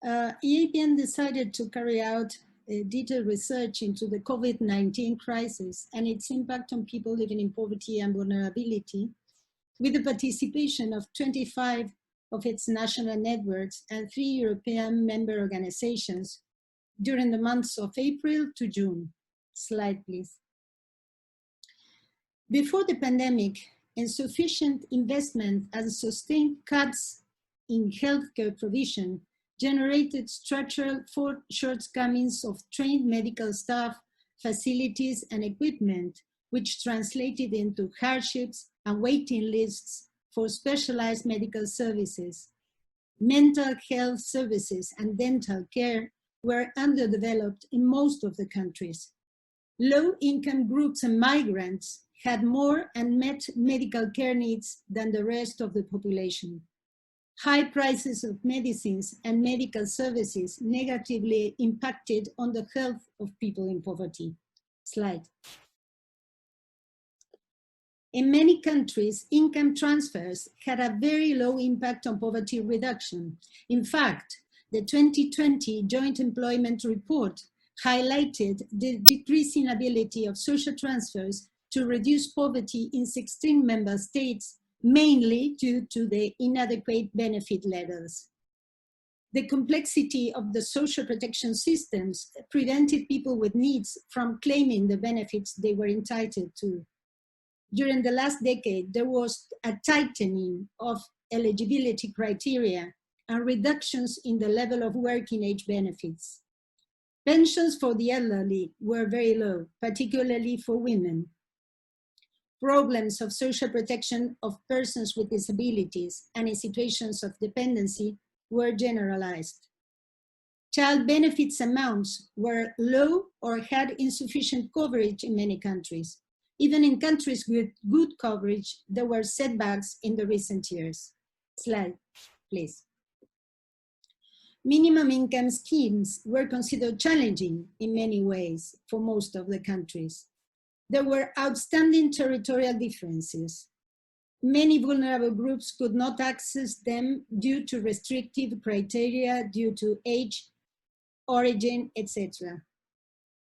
EAPN decided to carry out detailed research into the COVID-19 crisis and its impact on people living in poverty and vulnerability, with the participation of 25 of its national networks and 3 European member organizations during the months of April to June. Slide, please. Before the pandemic, insufficient investment and sustained cuts in healthcare provision generated structural shortcomings of trained medical staff, facilities, and equipment, which translated into hardships and waiting lists for specialized medical services. Mental health services and dental care were underdeveloped in most of the countries. Low-income groups and migrants had more unmet medical care needs than the rest of the population. High prices of medicines and medical services negatively impacted on the health of people in poverty. Slide. In many countries, income transfers had a very low impact on poverty reduction. In fact, the 2020 Joint Employment Report highlighted the decreasing ability of social transfers to reduce poverty in 16 member states, mainly due to the inadequate benefit levels. The complexity of the social protection systems prevented people with needs from claiming the benefits they were entitled to. During the last decade, there was a tightening of eligibility criteria and reductions in the level of working age benefits. Pensions for the elderly were very low, particularly for women. Problems of social protection of persons with disabilities and in situations of dependency were generalized. Child benefits amounts were low or had insufficient coverage in many countries. Even in countries with good coverage, there were setbacks in the recent years. Slide, please. Minimum income schemes were considered challenging in many ways for most of the countries. There were outstanding territorial differences. Many vulnerable groups could not access them due to restrictive criteria, due to age, origin, etc.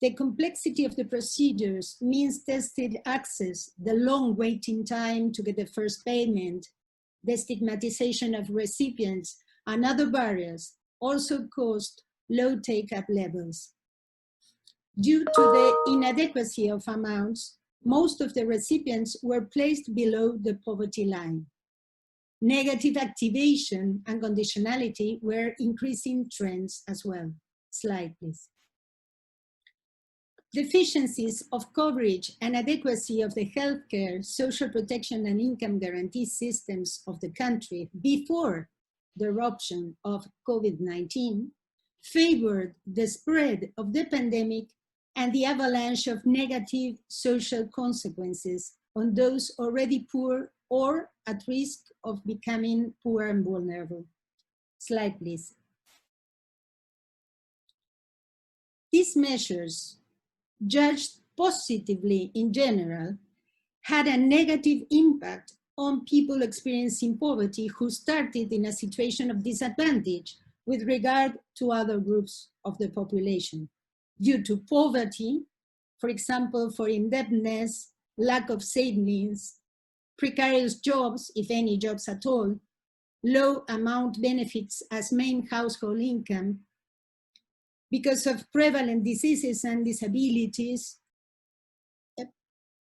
The complexity of the procedures means tested access, the long waiting time to get the first payment, the stigmatization of recipients, and other barriers also caused low take-up levels. Due to the inadequacy of amounts, most of the recipients were placed below the poverty line. Negative activation and conditionality were increasing trends as well. Slide, please. Deficiencies of coverage and adequacy of the healthcare, social protection, and income guarantee systems of the country before the eruption of COVID-19 favored the spread of the pandemic and the avalanche of negative social consequences on those already poor or at risk of becoming poor and vulnerable. Slide, please. These measures, judged positively in general, had a negative impact on people experiencing poverty who started in a situation of disadvantage with regard to other groups of the population. Due to poverty, for example, for indebtedness, lack of savings, precarious jobs, if any jobs at all, low amount benefits as main household income, because of prevalent diseases and disabilities,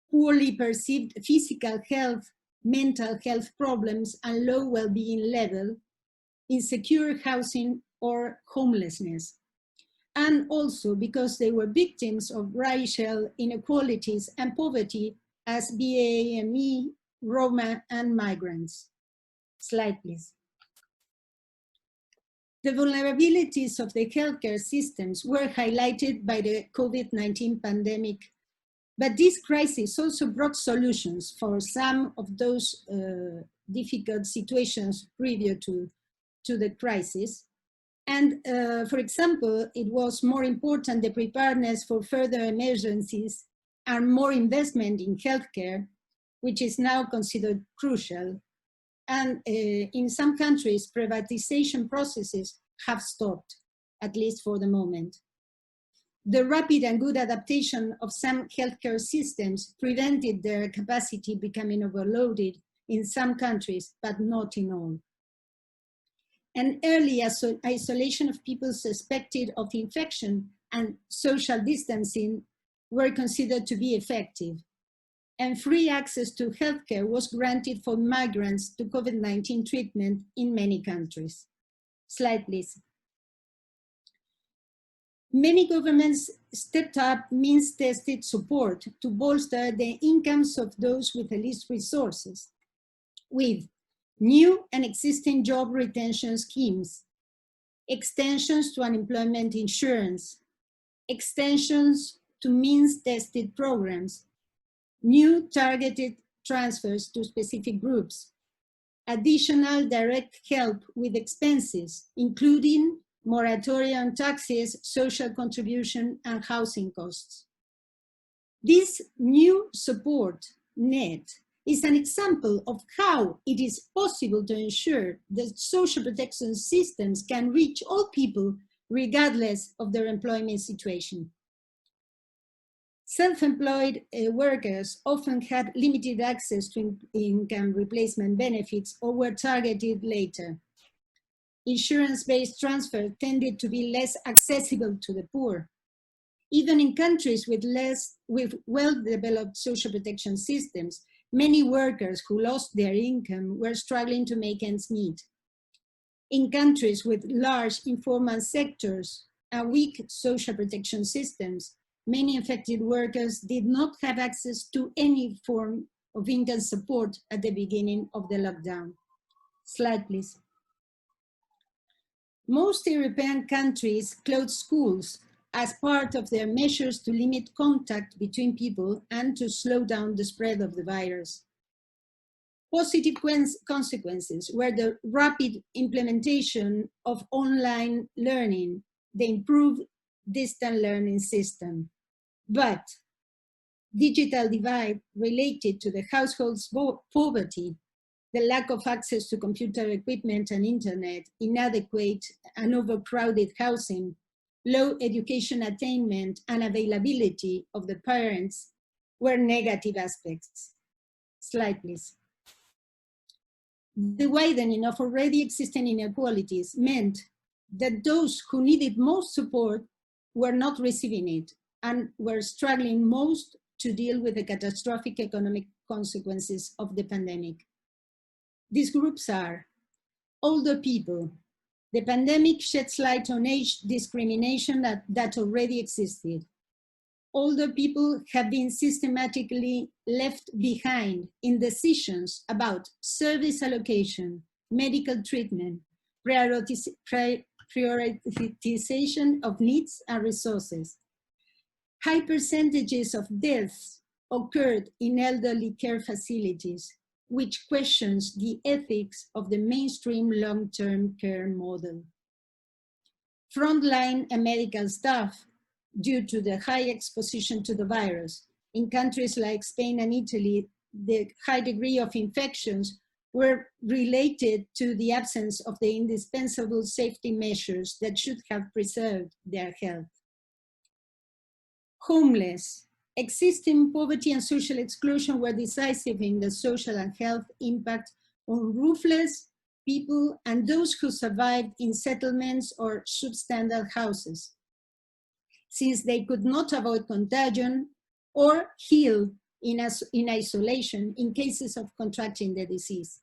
poorly perceived physical health, mental health problems, and low well-being level, insecure housing or homelessness. And also because they were victims of racial inequalities and poverty as BAME, Roma, and migrants. Slide, please. The vulnerabilities of the healthcare systems were highlighted by the COVID-19 pandemic, but this crisis also brought solutions for some of those difficult situations prior to the crisis. And for example, it was more important the preparedness for further emergencies and more investment in healthcare, which is now considered crucial. And in some countries, privatization processes have stopped, at least for the moment. The rapid and good adaptation of some healthcare systems prevented their capacity becoming overloaded in some countries, but not in all. And early isolation of people suspected of infection and social distancing were considered to be effective. And free access to healthcare was granted for migrants to COVID-19 treatment in many countries. Slide, please. Many governments stepped up means-tested support to bolster the incomes of those with the least resources, with new and existing job retention schemes, extensions to unemployment insurance, extensions to means-tested programs, new targeted transfers to specific groups, additional direct help with expenses, including moratorium on taxes, social contribution, and housing costs. This new support net is an example of how it is possible to ensure that social protection systems can reach all people regardless of their employment situation. Self-employed workers often had limited access to income replacement benefits or were targeted later. Insurance-based transfer tended to be less accessible to the poor. Even in countries with well-developed social protection systems, many workers who lost their income were struggling to make ends meet. In countries with large informal sectors and weak social protection systems, many affected workers did not have access to any form of income support at the beginning of the lockdown. Slide, please. Most European countries closed schools as part of their measures to limit contact between people and to slow down the spread of the virus. Positive consequences were the rapid implementation of online learning, the improved distant learning system. But digital divide related to the household's poverty, the lack of access to computer equipment and internet, inadequate and overcrowded housing, low education attainment and availability of the parents were negative aspects. Slide, please. The widening of already existing inequalities meant that those who needed most support were not receiving it and were struggling most to deal with the catastrophic economic consequences of the pandemic. These groups are older people. The pandemic sheds light on age discrimination that already existed. Older people have been systematically left behind in decisions about service allocation, medical treatment, prioritization of needs and resources. High percentages of deaths occurred in elderly care facilities, which questions the ethics of the mainstream long-term care model. Frontline and medical staff, due to the high exposition to the virus. In countries like Spain and Italy, the high degree of infections were related to the absence of the indispensable safety measures that should have preserved their health. Homeless. Existing poverty and social exclusion were decisive in the social and health impact on roofless people and those who survived in settlements or substandard houses, since they could not avoid contagion or heal in isolation in cases of contracting the disease.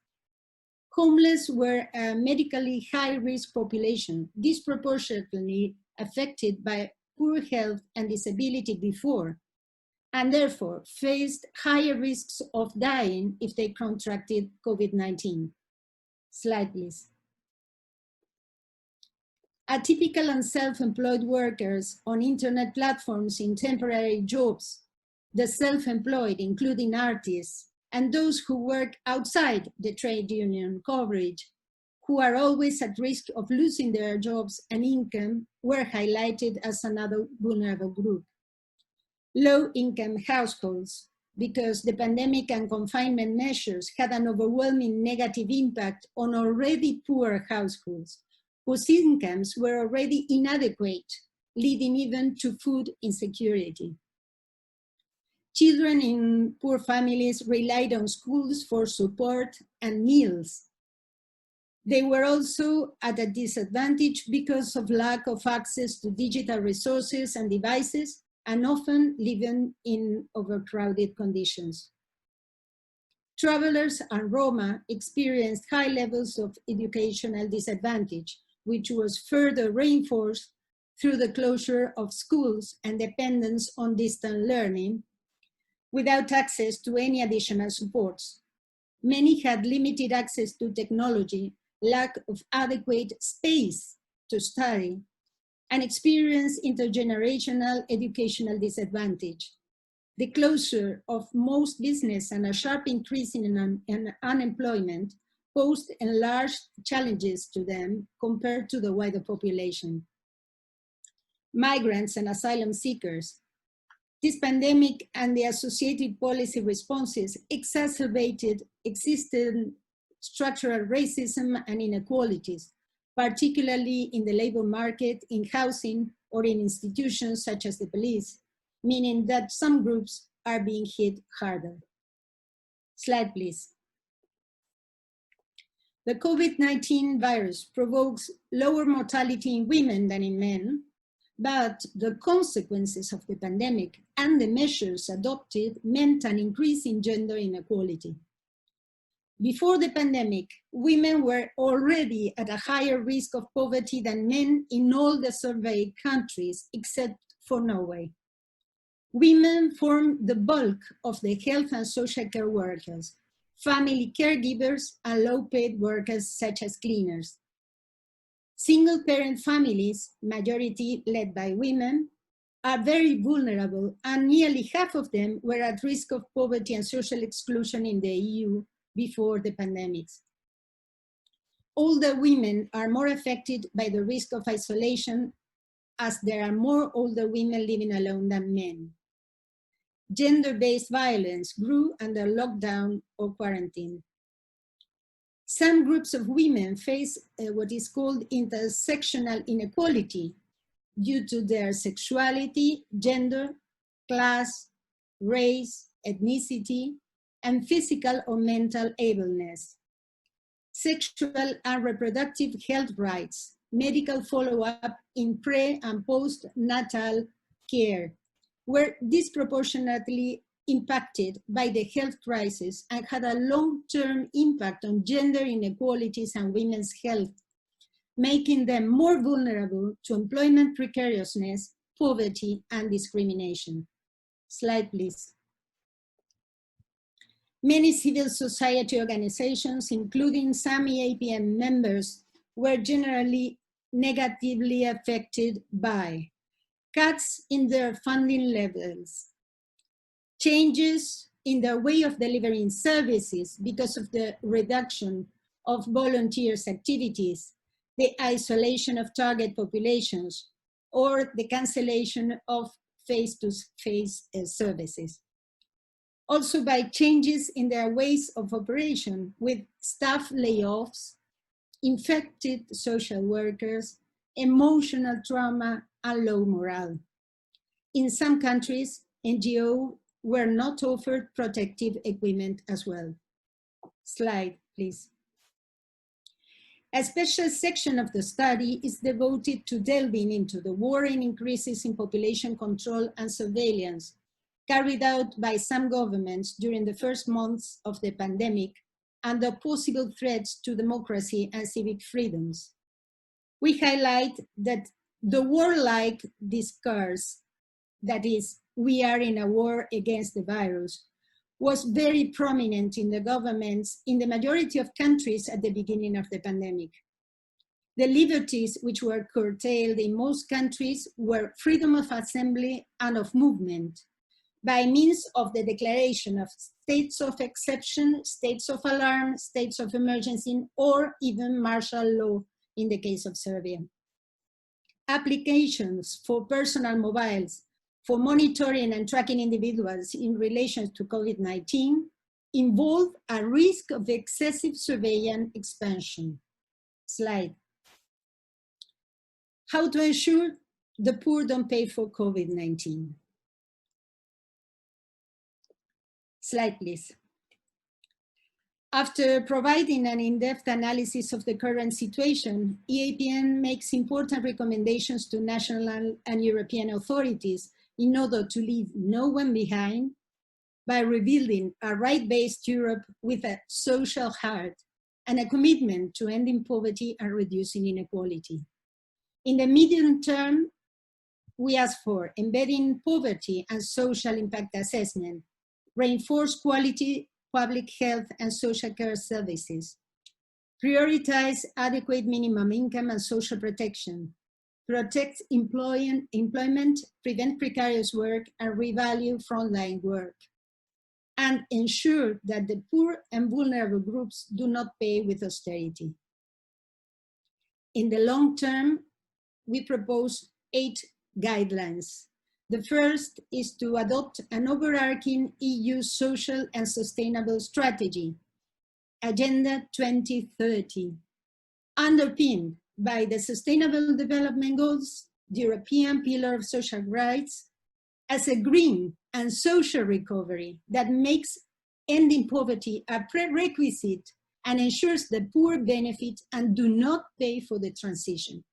Homeless were a medically high-risk population, disproportionately affected by poor health and disability before, and therefore faced higher risks of dying if they contracted COVID-19. Slide, please. Atypical and self-employed workers on internet platforms in temporary jobs, the self-employed, including artists, and those who work outside the trade union coverage, who are always at risk of losing their jobs and income, were highlighted as another vulnerable group. Low-income households, because the pandemic and confinement measures had an overwhelming negative impact on already poor households, whose incomes were already inadequate, leading even to food insecurity. Children in poor families relied on schools for support and meals. They were also at a disadvantage because of lack of access to digital resources and devices, and often living in overcrowded conditions. Travelers and Roma experienced high levels of educational disadvantage, which was further reinforced through the closure of schools and dependence on distant learning, without access to any additional supports. Many had limited access to technology, lack of adequate space to study, and experienced intergenerational educational disadvantage. The closure of most business and a sharp increase in unemployment posed enlarged challenges to them compared to the wider population. Migrants and asylum seekers. This pandemic and the associated policy responses exacerbated existing structural racism and inequalities, particularly in the labor market, in housing, or in institutions such as the police, meaning that some groups are being hit harder. Slide, please. The COVID-19 virus provokes lower mortality in women than in men, but the consequences of the pandemic and the measures adopted meant an increase in gender inequality. Before the pandemic, women were already at a higher risk of poverty than men in all the surveyed countries, except for Norway. Women form the bulk of the health and social care workers, family caregivers, and low-paid workers such as cleaners. Single-parent families, majority led by women, are very vulnerable, and nearly half of them were at risk of poverty and social exclusion in the EU before the pandemic. Older women are more affected by the risk of isolation, as there are more older women living alone than men. Gender-based violence grew under lockdown or quarantine. Some groups of women face what is called intersectional inequality due to their sexuality, gender, class, race, ethnicity, and physical or mental ableness. Sexual and reproductive health rights, medical follow-up in pre- and postnatal care were disproportionately impacted by the health crisis and had a long-term impact on gender inequalities and women's health, making them more vulnerable to employment precariousness, poverty, and discrimination. Slide, please. Many civil society organizations, including some EAPN members, were generally negatively affected by cuts in their funding levels, changes in their way of delivering services because of the reduction of volunteers' activities, the isolation of target populations, or the cancellation of face-to-face services. Also by changes in their ways of operation with staff layoffs, infected social workers, emotional trauma, and low morale. In some countries, NGOs were not offered protective equipment as well. Slide, please. A special section of the study is devoted to delving into the worrying increases in population control and surveillance carried out by some governments during the first months of the pandemic and the possible threats to democracy and civic freedoms. We highlight that the warlike discourse, that is, we are in a war against the virus, was very prominent in the governments in the majority of countries at the beginning of the pandemic. The liberties which were curtailed in most countries were freedom of assembly and of movement by means of the declaration of states of exception, states of alarm, states of emergency, or even martial law in the case of Serbia. Applications for personal mobiles for monitoring and tracking individuals in relation to COVID-19 involve a risk of excessive surveillance expansion. Slide. How to ensure the poor don't pay for COVID-19. Slide, please. After providing an in-depth analysis of the current situation, EAPN makes important recommendations to national and European authorities in order to leave no one behind by rebuilding a right-based Europe with a social heart and a commitment to ending poverty and reducing inequality. In the medium term, we ask for embedding poverty and social impact assessment, reinforce quality public health and social care services, prioritize adequate minimum income and social protection, protect employment, prevent precarious work, and revalue frontline work, and ensure that the poor and vulnerable groups do not pay with austerity. In the long term, we propose 8 guidelines. The first is to adopt an overarching EU social and sustainable strategy, Agenda 2030, underpinned by the Sustainable Development Goals, the European Pillar of Social Rights, as a green and social recovery that makes ending poverty a prerequisite and ensures the poor benefit and do not pay for the transition.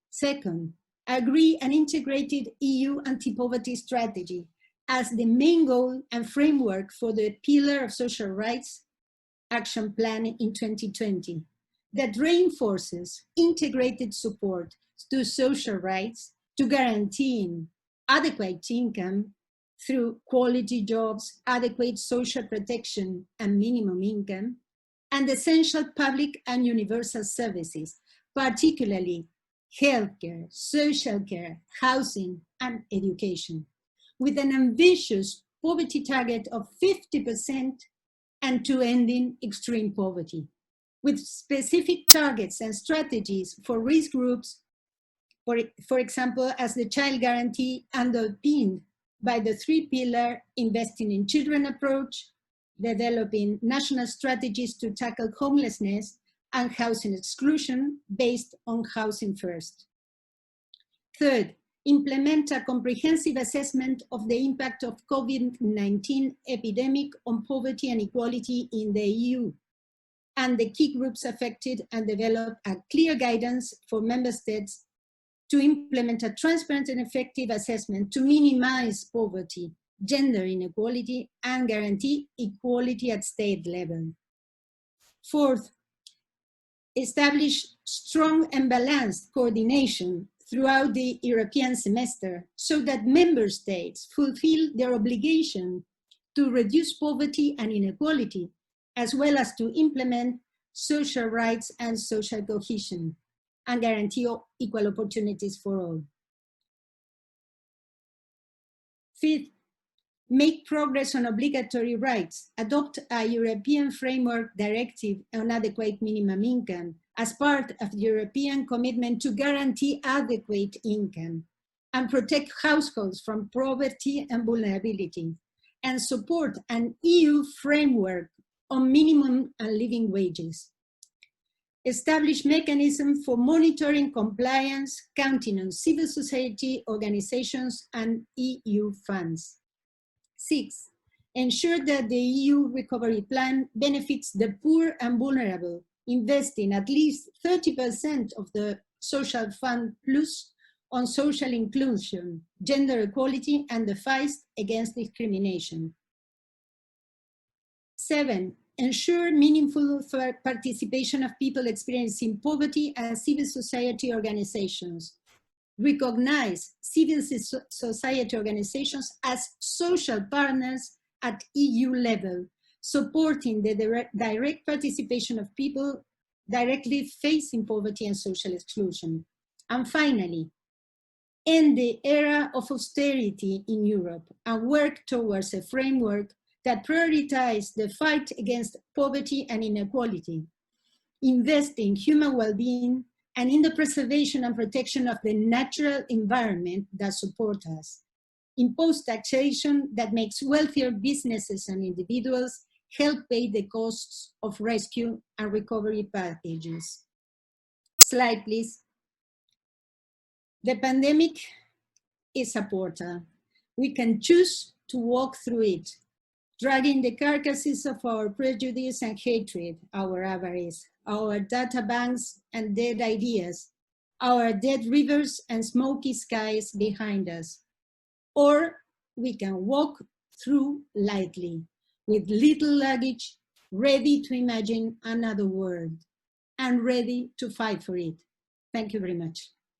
Second, agree an integrated EU anti-poverty strategy as the main goal and framework for the Pillar of Social Rights Action Plan in 2020 that reinforces integrated support to social rights to guaranteeing adequate income through quality jobs, adequate social protection and minimum income, and essential public and universal services, particularly healthcare, social care, housing, and education, with an ambitious poverty target of 50% and to ending extreme poverty, with specific targets and strategies for risk groups, for example, as the child guarantee underpinned by the 3-pillar investing in children approach, developing national strategies to tackle homelessness and housing exclusion based on housing first. Third, implement a comprehensive assessment of the impact of COVID-19 epidemic on poverty and equality in the EU and the key groups affected, and develop a clear guidance for member states to implement a transparent and effective assessment to minimize poverty, gender inequality, and guarantee equality at state level. Fourth, establish strong and balanced coordination throughout the European semester so that member states fulfill their obligation to reduce poverty and inequality, as well as to implement social rights and social cohesion and guarantee equal opportunities for all. Fifth, make progress on obligatory rights, adopt a European framework directive on adequate minimum income as part of the European commitment to guarantee adequate income and protect households from poverty and vulnerability, and support an EU framework on minimum and living wages. Establish mechanisms for monitoring compliance, counting on civil society organizations and EU funds. 6, ensure that the EU recovery plan benefits the poor and vulnerable, investing at least 30% of the social fund plus on social inclusion, gender equality, and the fight against discrimination. 7, ensure meaningful participation of people experiencing poverty and civil society organizations. Recognize civil society organizations as social partners at EU level, supporting the direct participation of people directly facing poverty and social exclusion. And finally, end the era of austerity in Europe and work towards a framework that prioritizes the fight against poverty and inequality, invest in human well-being, and in the preservation and protection of the natural environment that support us. Impose taxation that makes wealthier businesses and individuals help pay the costs of rescue and recovery packages. Slide, please. The pandemic is a portal. We can choose to walk through it, dragging the carcasses of our prejudice and hatred, our avarice, our data banks and dead ideas, our dead rivers and smoky skies behind us. Or we can walk through lightly, with little luggage, ready to imagine another world and ready to fight for it. Thank you very much.